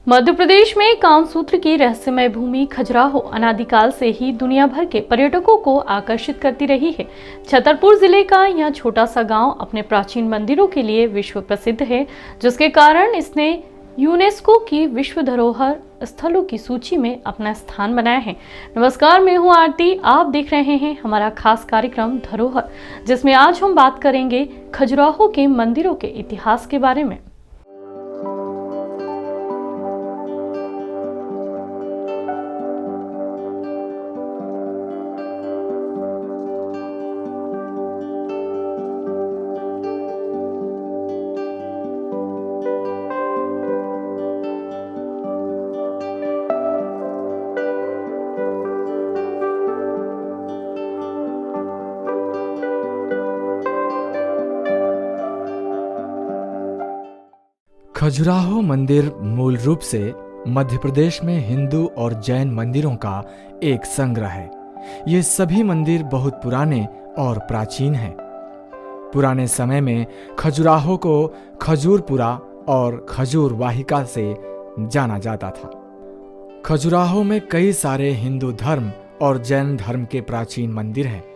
मध्य प्रदेश में कामसूत्र की रहस्यमय भूमि खजुराहो अनादिकाल से ही दुनिया भर के पर्यटकों को आकर्षित करती रही है। छतरपुर जिले का यह छोटा सा गांव अपने प्राचीन मंदिरों के लिए विश्व प्रसिद्ध है, जिसके कारण इसने यूनेस्को की विश्व धरोहर स्थलों की सूची में अपना स्थान बनाया है। नमस्कार, मैं हूं आरती। आप देख रहे हैं हमारा खास कार्यक्रम धरोहर, जिसमें आज हम बात करेंगे खजुराहो के मंदिरों के इतिहास के बारे में। खजुराहो मंदिर मूल रूप से मध्य प्रदेश में हिंदू और जैन मंदिरों का एक संग्रह है। ये सभी मंदिर बहुत पुराने और प्राचीन हैं। पुराने समय में खजुराहो को खजूरपुरा और खजूर वाहिका से जाना जाता था। खजुराहो में कई सारे हिंदू धर्म और जैन धर्म के प्राचीन मंदिर हैं।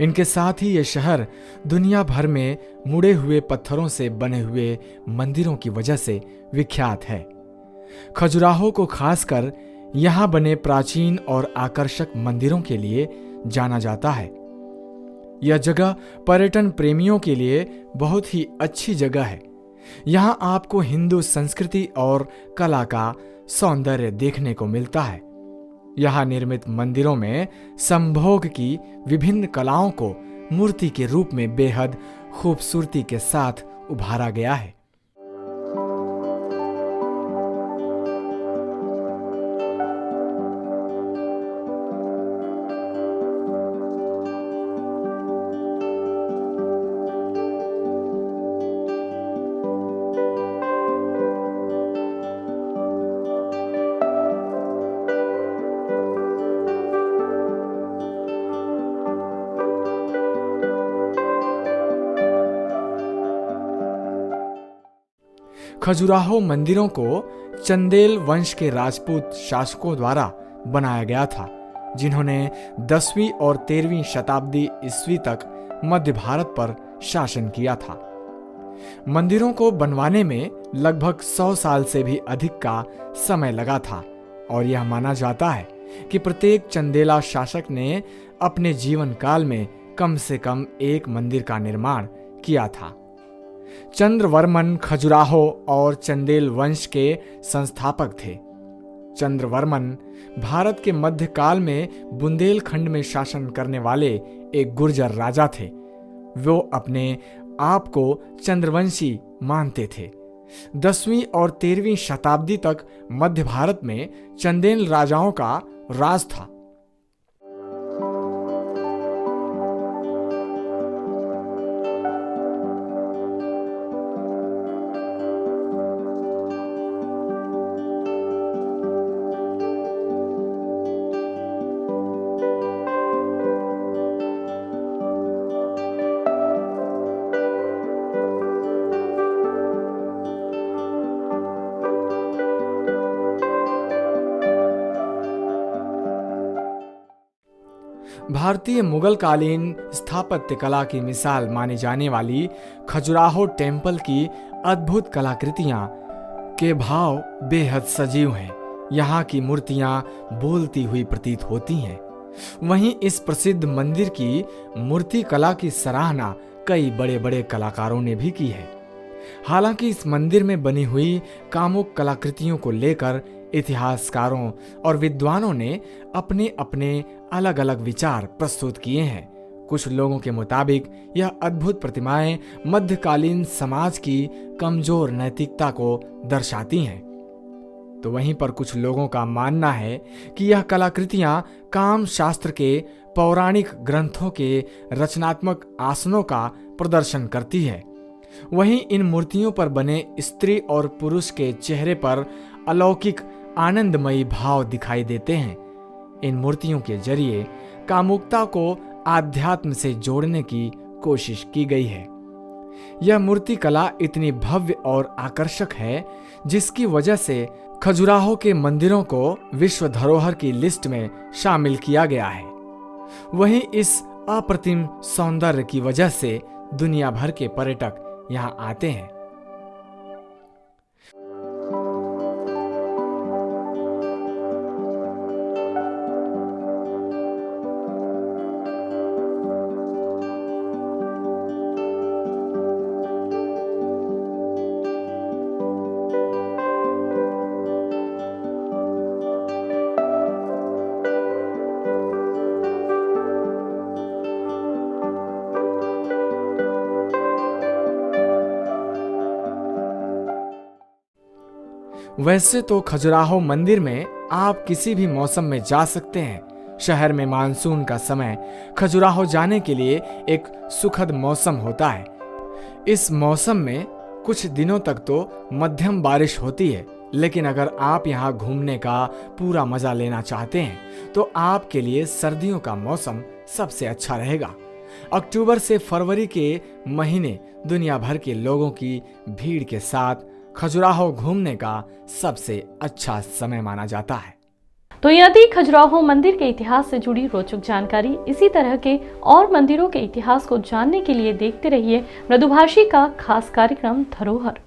इनके साथ ही ये शहर दुनिया भर में मुड़े हुए पत्थरों से बने हुए मंदिरों की वजह से विख्यात है। खजुराहो को खासकर यहाँ बने प्राचीन और आकर्षक मंदिरों के लिए जाना जाता है। यह जगह पर्यटन प्रेमियों के लिए बहुत ही अच्छी जगह है। यहाँ आपको हिंदू संस्कृति और कला का सौंदर्य देखने को मिलता है। यहाँ निर्मित मंदिरों में संभोग की विभिन्न कलाओं को मूर्ति के रूप में बेहद खूबसूरती के साथ उभारा गया है। खजुराहो मंदिरों को चंदेल वंश के राजपूत शासकों द्वारा बनाया गया था, जिन्होंने 10वीं और 13वीं शताब्दी ईस्वी तक मध्य भारत पर शासन किया था। मंदिरों को बनवाने में लगभग 100 साल से भी अधिक का समय लगा था और यह माना जाता है कि प्रत्येक चंदेला शासक ने अपने जीवन काल में कम से कम एक मंदिर का निर्माण किया था। चंद्रवर्मन खजुराहो और चंदेल वंश के संस्थापक थे। चंद्रवर्मन भारत के मध्यकाल में बुंदेलखंड में शासन करने वाले एक गुर्जर राजा थे। वो अपने आप को चंद्रवंशी मानते थे। 10वीं और 13वीं शताब्दी तक मध्य भारत में चंदेल राजाओं का राज था। भारतीय मुगल कालीन स्थापत्य कला की मिसाल मानी जाने वाली खजुराहो टेम्पल की अद्भुत कलाकृतियां के भाव बेहद सजीव हैं। यहाँ की मूर्तियां बोलती हुई प्रतीत होती हैं। वहीं इस प्रसिद्ध मंदिर की मूर्ति कला की सराहना कई बड़े बड़े कलाकारों ने भी की है। हालांकि इस मंदिर में बनी हुई कामुक कलाकृतियों को लेकर इतिहासकारों और विद्वानों ने अपने अपने अलग अलग विचार प्रस्तुत किए हैं। कुछ लोगों के मुताबिक यह अद्भुत प्रतिमाएं मध्यकालीन समाज की कमजोर नैतिकता को दर्शाती हैं, तो वहीं पर कुछ लोगों का मानना है कि यह कलाकृतियां काम शास्त्र के पौराणिक ग्रंथों के रचनात्मक आसनों का प्रदर्शन करती है। वहीं इन मूर्तियों पर बने स्त्री और पुरुष के चेहरे पर अलौकिक आनंदमयी भाव दिखाई देते हैं। इन मूर्तियों के जरिए कामुकता को आध्यात्म से जोड़ने की कोशिश की गई है। यह मूर्ति कला इतनी भव्य और आकर्षक है जिसकी वजह से खजुराहो के मंदिरों को विश्व धरोहर की लिस्ट में शामिल किया गया है। वहीं इस अप्रतिम सौंदर्य की वजह से दुनिया भर के पर्यटक यहां आते हैं। वैसे तो खजुराहो मंदिर में आप किसी भी मौसम में जा सकते हैं। शहर में मानसून का समय खजुराहो जाने के लिए एक सुखद मौसम होता है। इस मौसम में कुछ दिनों तक तो मध्यम बारिश होती है, लेकिन अगर आप यहाँ घूमने का पूरा मजा लेना चाहते हैं तो आपके लिए सर्दियों का मौसम सबसे अच्छा रहेगा। अक्टूबर से फरवरी के महीने दुनिया भर के लोगों की भीड़ के साथ खजुराहो घूमने का सबसे अच्छा समय माना जाता है। तो यदि खजुराहो मंदिर के इतिहास से जुड़ी रोचक जानकारी, इसी तरह के और मंदिरों के इतिहास को जानने के लिए देखते रहिए मृदुभाषी का खास कार्यक्रम धरोहर।